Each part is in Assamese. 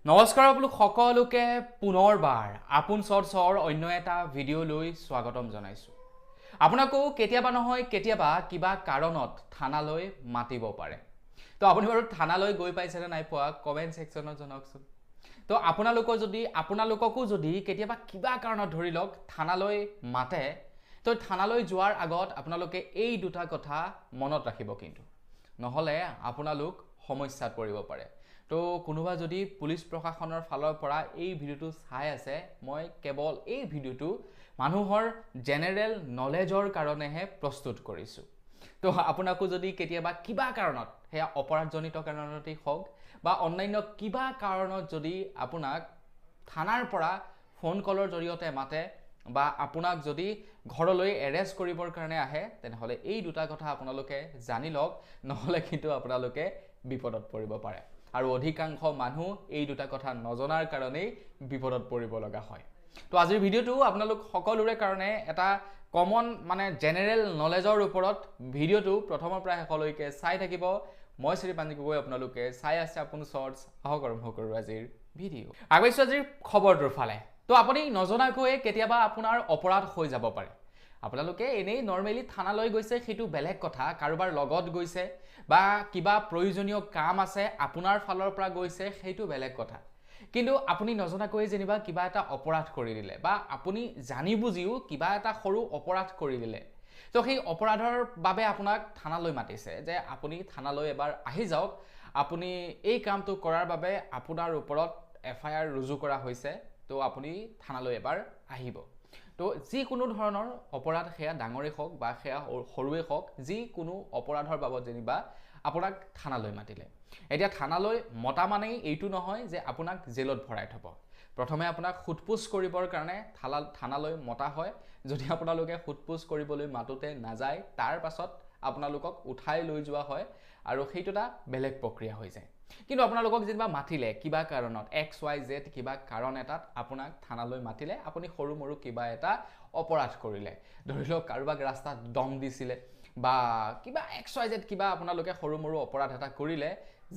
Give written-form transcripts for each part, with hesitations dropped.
নমস্কাৰ আপোনালোক সকলোকে পুনৰবাৰ আপোন চৰ অন্য এটা ভিডিঅ' লৈ স্বাগতম জনাইছো। আপোনাকো কেতিয়াবা নহয় কেতিয়াবা কিবা কাৰণত থানালৈ মাতিব পাৰে। তো আপুনি বাৰু থানালৈ গৈ পাইছে নে নাই পোৱা কমেন্ট সেকশনত জনাওকচোন। তো আপোনালোককো যদি কেতিয়াবা কিবা কাৰণত ধৰি লওক থানালৈ মাতে, তো থানালৈ যোৱাৰ আগত আপোনালোকে এই দুটা কথা মনত ৰাখিব, কিন্তু নহলে আপোনালোক সমস্যাত পৰিব পাৰে। তো কোনোবা যদি পুলিচ প্ৰশাসনৰ ফালৰ পৰা এই ভিডিঅ'টো চাই আছে, মই কেৱল এই ভিডিঅ'টো মানুহৰ জেনেৰেল নলেজৰ কাৰণেহে প্ৰস্তুত কৰিছোঁ। তো আপোনাকো যদি কেতিয়াবা কিবা কাৰণত, সেয়া অপৰাধজনিত কাৰণতেই হওক বা অন্যান্য কিবা কাৰণত যদি আপোনাক থানাৰ পৰা ফোন কলৰ জৰিয়তে মাতে বা আপোনাক যদি ঘৰলৈ এৰেষ্ট কৰিবৰ কাৰণে আহে, তেনেহ'লে এই দুটা কথা আপোনালোকে জানি লওক, নহ'লে কিন্তু আপোনালোকে বিপদত পৰিব পাৰে। আৰু অধিকাংশ মানুহ এই দুটা কথা নজনাৰ কাৰণেই বিপদত পৰিব লগা হয়। তো আজিৰ ভিডিঅ'টো আপোনালোক সকলোৰে কাৰণে এটা কমন জেনেৰেল নলেজৰ ওপৰত ভিডিঅ'টো প্ৰথমৰ পৰা শেষলৈকে চাই থাকিব। মই শ্ৰী পাঞ্জি গগৈ, আপোনালোকে চাই আছে আপোন শ্বৰ্টছ। আহক আৰম্ভ কৰোঁ আজিৰ ভিডিঅ'। আগবাঢ়িছোঁ আজিৰ খবৰটোৰ ফালে। তো আপুনি নজনাকৈয়ে কেতিয়াবা আপোনাৰ অপৰাধ হৈ যাব পাৰে। আপোনালোকে এনেই নৰ্মেলি থানালৈ গৈছে, সেইটো বেলেগ কথা। কাৰোবাৰ লগত গৈছে বা কিবা প্ৰয়োজনীয় কাম আছে আপোনাৰ ফালৰ পৰা গৈছে, সেইটো বেলেগ কথা। কিন্তু আপুনি নজনাকৈ যেনিবা কিবা এটা অপৰাধ কৰি দিলে বা আপুনি জানি বুজিও কিবা এটা সৰু অপৰাধ কৰি দিলে, তো সেই অপৰাধৰ বাবে আপোনাক থানালৈ মাতিছে যে আপুনি থানালৈ এবাৰ আহি যাওক, আপুনি এই কামটো কৰাৰ বাবে আপোনাৰ ওপৰত FIR ৰুজু কৰা হৈছে, তো আপুনি থানালৈ এবাৰ আহিব। তো যিকোনো ধৰণৰ অপৰাধ, সেয়া ডাঙৰেই হওক বা সেয়া সৰুৱেই হওক, যিকোনো অপৰাধৰ বাবদ যেনিবা আপোনাক থানালৈ মাতিলে, এতিয়া থানালৈ মতা মানেই এইটো নহয় যে আপোনাক জেলত ভৰাই থব। প্ৰথমে আপোনাক সোধপোছ কৰিবৰ কাৰণে থানালৈ মতা হয়। যদি আপোনালোকে সোধপোছ কৰিবলৈ মাতোতে নাযায়, তাৰ পাছত আপোনালোকক উঠাই লৈ যোৱা হয় আৰু সেইটো এটা বেলেগ প্ৰক্ৰিয়া হৈ যায়। কিন্তু আপোনালোকক যেনিবা মাতিলে কিবা কাৰণত, XYZ কিবা কাৰণ এটাত আপোনাক থানালৈ মাতিলে, আপুনি সৰু মৰু কিবা এটা অপৰাধ কৰিলে, ধৰি লওক কাৰোবাক ৰাস্তাত দম দিছিলে বা কিবা XYZ কিবা আপোনালোকে সৰু মৰু অপৰাধ এটা কৰিলে,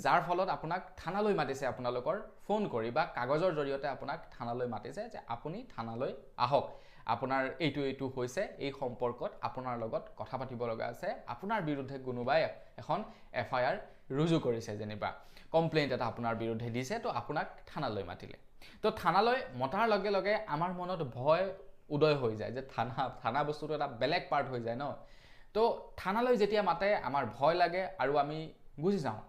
যাৰ ফলত আপোনাক থানালৈ মাতিছে, আপোনালোকৰ ফোন কৰি বা কাগজৰ জৰিয়তে আপোনাক থানালৈ মাতিছে যে আপুনি থানালৈ আহক, আপোনাৰ এইটো হৈছে, এই সম্পৰ্কত আপোনাৰ লগত কথা পাতিব লগা আছে, আপোনাৰ বিৰুদ্ধে কোনোবাই এখন FIR ৰুজু কৰিছে, যেনিবা কমপ্লেইণ্ট এটা আপোনাৰ বিৰুদ্ধে দিছে, তো আপোনাক থানালৈ মাতিলে। তো থানালৈ মতাৰ লগে লগে আমাৰ মনত ভয় উদয় হৈ যায় যে থানা বস্তুটো এটা বেলেগ পাৰ্ট হৈ যায় ন। তো থানালৈ যেতিয়া মাতে আমাৰ ভয় লাগে আৰু আমি গুচি যাওঁ,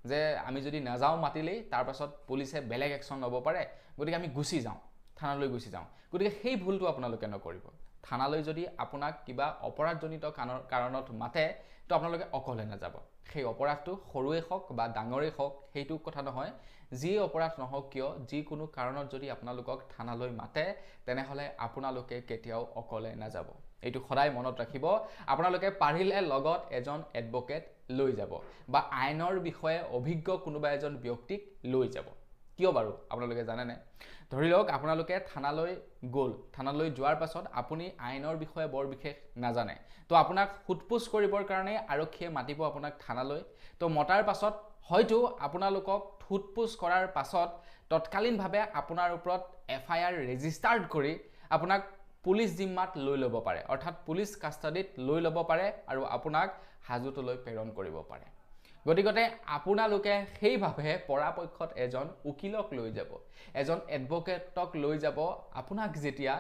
যে আমি যদি নাযাওঁ মাতিলেই তাৰ পাছত পুলিচে বেলেগ একশ্যন ল'ব পাৰে, গতিকে আমি গুচি যাওঁ, থানালৈ গুচি যাওঁ। গতিকে সেই ভুলটো আপোনালোকে নকৰিব। থানালৈ যদি আপোনাক কিবা অপৰাধজনিত কাৰণত মাতে, তো আপোনালোকে অকলে নাযাব। সেই অপৰাধটো সৰুৱেই হওক বা ডাঙৰেই হওক, সেইটো কথা নহয়। যি অপৰাধ নহওক কিয়, যিকোনো কাৰণত যদি আপোনালোকক থানালৈ মাতে, তেনেহ'লে আপোনালোকে কেতিয়াও অকলে নাযাব। এইটো সদায় মনত ৰাখিব। আপোনালোকে পাৰিলে লগত এজন এডভকেট লৈ যাব বা আইনৰ বিষয়ে অভিজ্ঞ কোনোবা এজন ব্যক্তিক লৈ যাব। কিয় বাৰু আপোনালোকে জানেনে? ধৰি লওক আপোনালোকে থানালৈ গ'ল, থানালৈ যোৱাৰ পাছত আপুনি আইনৰ বিষয়ে বৰ বিশেষ নাজানে, তো আপোনাক সোধপোছ কৰিবৰ কাৰণে আৰক্ষীয়ে মাতিব আপোনাক থানালৈ। তো মতাৰ পাছত হয়তো আপোনালোকক সোধপোছ কৰাৰ পাছত তৎকালীনভাৱে আপোনাৰ ওপৰত FIR ৰেজিষ্টাৰ্ড কৰি আপোনাক পুলিচ জিম্মাত লৈ ল'ব পাৰে, অৰ্থাৎ পুলিচ কাষ্টাডিত লৈ ল'ব পাৰে আৰু আপোনাক হাজোতলৈ প্ৰেৰণ কৰিব পাৰে। গতিকে আপোনালোকে সেইভাৱে পৰাপক্ষত এজন উকিলক লৈ যাব, এজন এডভকেটক লৈ যাব আপোনাক যেতিয়া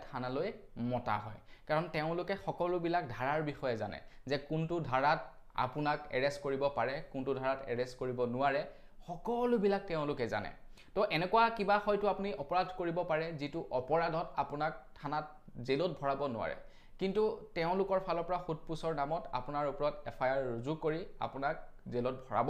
থানালৈ মতা হয়। কাৰণ তেওঁলোকে সকলোবিলাক ধাৰাৰ বিষয়ে জানে, যে কোনটো ধাৰাত আপোনাক এৰেষ্ট কৰিব পাৰে, কোনটো ধাৰাত এৰেষ্ট কৰিব নোৱাৰে, সকলোবিলাক তেওঁলোকে জানে। তো এনেকুৱা কিবা হয়তো আপুনি অপৰাধ কৰিব পাৰে, যিটো অপৰাধত আপোনাক থানাত জেলত ভৰাব নোৱাৰে, কিন্তু তেওঁলোকৰ ফালৰ পৰা সোধপোছৰ নামত আপোনাৰ ওপৰত FIR ৰুজু কৰি আপোনাক জেলত ভৰাব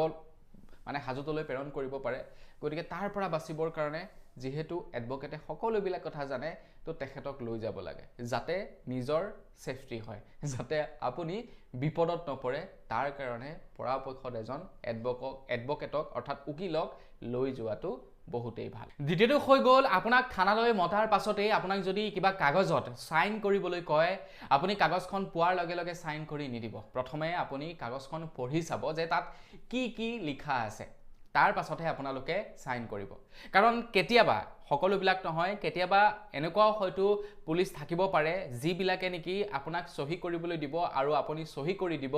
হাজোতলৈ প্ৰেৰণ কৰিব পাৰে। গতিকে তাৰ পৰা বাচিবৰ কাৰণে যিহেতু এডভকেটে সকলোবিলাক কথা জানে, তো তেখেতক লৈ যাব লাগে, যাতে নিজৰ সেফটি হয়, যাতে আপুনি বিপদত নপৰে। তাৰ কাৰণে পৰাপক্ষত এজন এডভকেটক অৰ্থাৎ উকিলক লৈ যোৱাটো বহুতেই ভাল। দ্বিতীয়টো হৈ গ'ল, আপোনাক থানালৈ মতাৰ পাছতেই আপোনাক যদি কিবা কাগজত সাইন কৰিবলৈ কয়, আপুনি কাগজখন পোৱাৰ লগে লগে সাইন কৰি নিদিব। প্ৰথমে আপুনি কাগজখন পঢ়ি চাব যে তাত কি কি লিখা আছে। তাৰ পাছতহে আপোনালোকে সাইন কৰিব কাৰণ কেতিয়াবা সকলোবিলাক নহয় কেতিয়াবা এনেকুৱাও হয়তো পুলিচ থাকিব পাৰে যিবিলাকে নেকি আপোনাক সহি কৰিবলৈ দিব আৰু আপুনি সহি কৰি দিব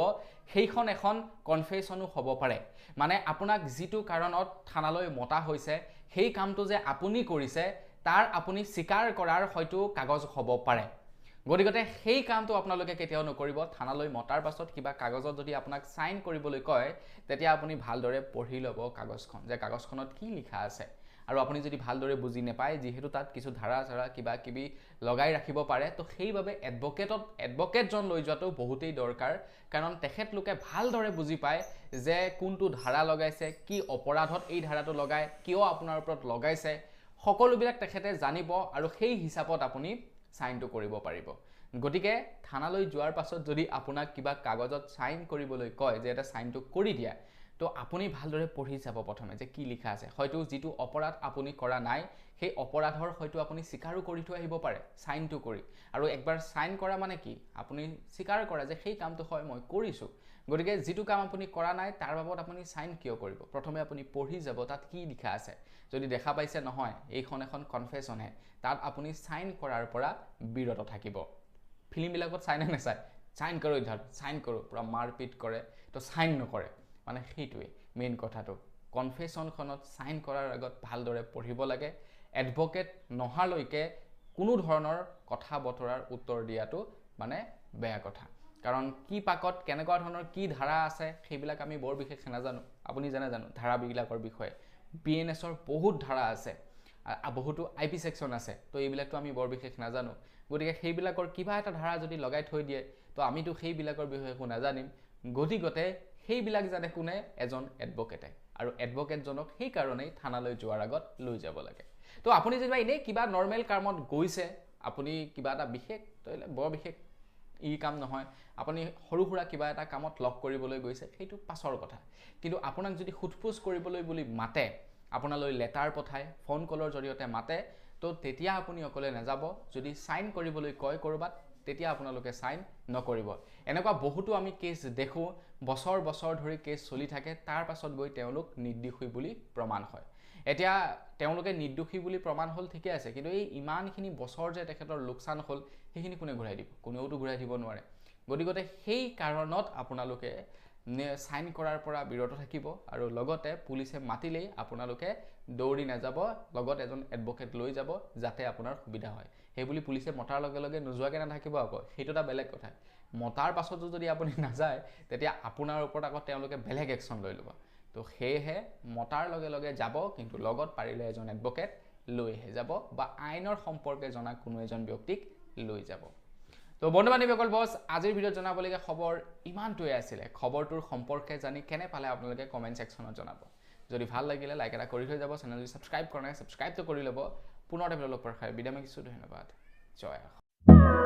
সেইখন এখন কনফেছনো হ'ব পাৰে মানে আপোনাক যিটো কাৰণত থানালৈ মতা হৈছে সেই কামটো যে আপুনি কৰিছে তাৰ আপুনি স্বীকাৰ কৰাৰ হয়তো কাগজ হ'ব পাৰে গতিকে সেই কামটো আপোনালোকে কেতিয়াও নকৰিব থানালৈ মতাৰ পাছত কিবা কাগজত যদি আপোনাক সাইন কৰিবলৈ কয় তেতিয়া আপুনি ভালদৰে পঢ়ি ল'ব কাগজখন যে কাগজখনত কি লিখা আছে আৰু আপুনি যদি ভালদৰে বুজি নেপায় যেহেতু তাত কিছু ধাৰা ধাৰা কিবা কিবি লগাই ৰাখিব পাৰে তো সেইভাবে এডভোকেটজন লৈ যোৱাটো বহুতেই দৰকাৰ কাৰণ তেখেতলোকে ভালদৰে বুজি পায় যে কোনটো ধাৰা লগাইছে কি অপৰাধত এই ধাৰাটো লগায় কিয় আপোনাৰ ওপৰত লগাইছে সকলোবিলাক তেখেতে জানিব আৰু সেই হিচাপত আপুনি সাইনটো কৰিব পাৰিব গতিকে থানালৈ যোৱাৰ পাছত যদি আপোনাক কিবা কাগজত সাইন কৰিবলৈ কয় যে এটা সাইনটো কৰি দিয়া তো আপুনি ভালদৰে পঢ়ি যাব প্ৰথমে যে কি লিখা আছে হয়তো যেটো অপৰাধ আপুনি কৰা নাই সেই অপৰাধৰ হয়তো আপুনি স্বীকাৰো কৰি থৈ আহিব পাৰে সাইনটো কৰি আৰু একবাৰ সাইন কৰা মানে কি আপুনি স্বীকাৰ কৰা যে সেই কামটো হয় মই কৰিছো গতিকে যেটো কাম আপুনি কৰা নাই তাৰ বাবদ আপুনি সাইন কিয় কৰিব প্ৰথমে আপুনি পঢ়ি যাব তাত কি লিখা আছে যদি দেখা পাইছে নহয় এইখন এখন কনফেছন হে তাত আপুনি সাইন কৰাৰ পৰা বিৰত থাকিব ফিল্ম বিলাকত সাইন নেছাই সাইন কৰো ইধাৰ সাইন কৰো পুৰা মাৰপিট কৰে তো সাইন নকৰে মানে সেইটোৱে মেইন কথাটো কনফেছনখনত সাইন কৰাৰ আগত ভালদৰে পঢ়িব লাগে এডভোকেট নহালৈকে কোনো ধৰণৰ কথা বতৰাৰ উত্তৰ দিয়াটো মানে বেয়া কথা কাৰণ কি পাকত কেনেকুৱা ধৰণৰ কি ধাৰা আছে সেইবিলাক আমি বৰ বিশেষ নাজানো আপুনি জানো ধাৰাবিলাকৰ বিষয়ে বিএনএছৰ বহুত ধাৰা আছে বহুতো আইপি সেকশন আছে তো এইবিলাকটো আমি বৰ বিশেষ নাজানো গতিকে সেইবিলাকৰ কিবা এটা ধাৰা যদি লগাই থৈ দিয়ে তো আমিতো সেইবিলাকৰ বিষয়ে একো নাজানিম গতিকে সেইবিলাক জানে কোনে এজন এডভোকেটে আৰু এডভোকেটজনক সেই কাৰণেই থানালৈ যোৱাৰ আগত লৈ যাব লাগে তো আপুনি যদি এনে কিবা নৰমেল কামত গৈছে আপুনি কিবা এটা বিশেষ তইলে বৰ বিশেষ ই কাম নহয় আপুনি হৰুহুৰা কিবা এটা কামত লক কৰিবলৈ গৈছে সেইটো পাছৰ কথা কিন্তু আপোনাক যদি খুটফুস কৰিবলৈ বুলি মাতে আপোনালৈ লেটাৰ পঠায় ফোন কলৰ জৰিয়তে মাতে তো তেতিয়া আপুনি অকলে নাযাব যদি সাইন কৰিবলৈ কয় কৰবাত তেতিয়া আপোনালোকে সাইন নকৰিব এনেকুৱা বহুতো আমি কেছ দেখো বছৰ বছৰ ধৰি কেছ চলি থাকে তাৰ পাছত গৈ তেওঁলোক নিৰ্দোষী বুলি প্ৰমাণ হয় এতিয়া তেওঁলোকে নিৰ্দোষী বুলি প্ৰমাণ হল ঠিকে আছে কিন্তু এই ইমানখিনি বছৰ যে তেখেতৰ লোকসান হল সেইখিনি কোনে ঘূৰাই দিব কোনেওটো ঘূৰাই দিব নোৱাৰে গতিকে সেই কাৰণত আপোনালোকে সাইন কৰাৰ পৰা বিৰত থাকিব আৰু লগতে পুলিচে মাতিলেই আপোনালোকে দৌৰি নাযাব লগত এজন এডভোকেট লৈ যাব যাতে আপোনাৰ সুবিধা হয় সেই বুলি পুলিচে মতাৰ লগে লগে নোযোৱাকে নাথাকিব আকৌ সেইটোটা বেলেগ কথা মতাৰ পাছতো যদি আপুনি নাযায় তেতিয়া আপোনাৰ ওপৰত আকৌ তেওঁলোকে বেলেগ একচন লৈ ল'ব তো হেহে মতাৰ লগে লগে যাব কিন্তু লগত পাৰিলে এজন এডভোকেট লৈহে যাব বা আইনৰ সম্পৰ্কে জনা কোনো এজন ব্যক্তিক লৈ যাব তো বন্ধু বান্ধৱীসকল বস আজিৰ ভিডিঅ'ত জনাবলগীয়া খবৰ ইমানটোৱে আছিল খবৰটোৰ সম্পৰ্কে জানি কেনে পালে আপোনালোকে কমেন্ট সেকশনত জনাব যদি ভাল লাগিলে লাইক এটা কৰি থৈ যাব চেনেলটো সাবস্ক্ৰাইব কৰা নাই সাবস্ক্ৰাইব তো কৰি ল'ব পুনৰ এটা ভিডিঅ' লগ পাই বিদায় মাগিছো ধন্যবাদ জয়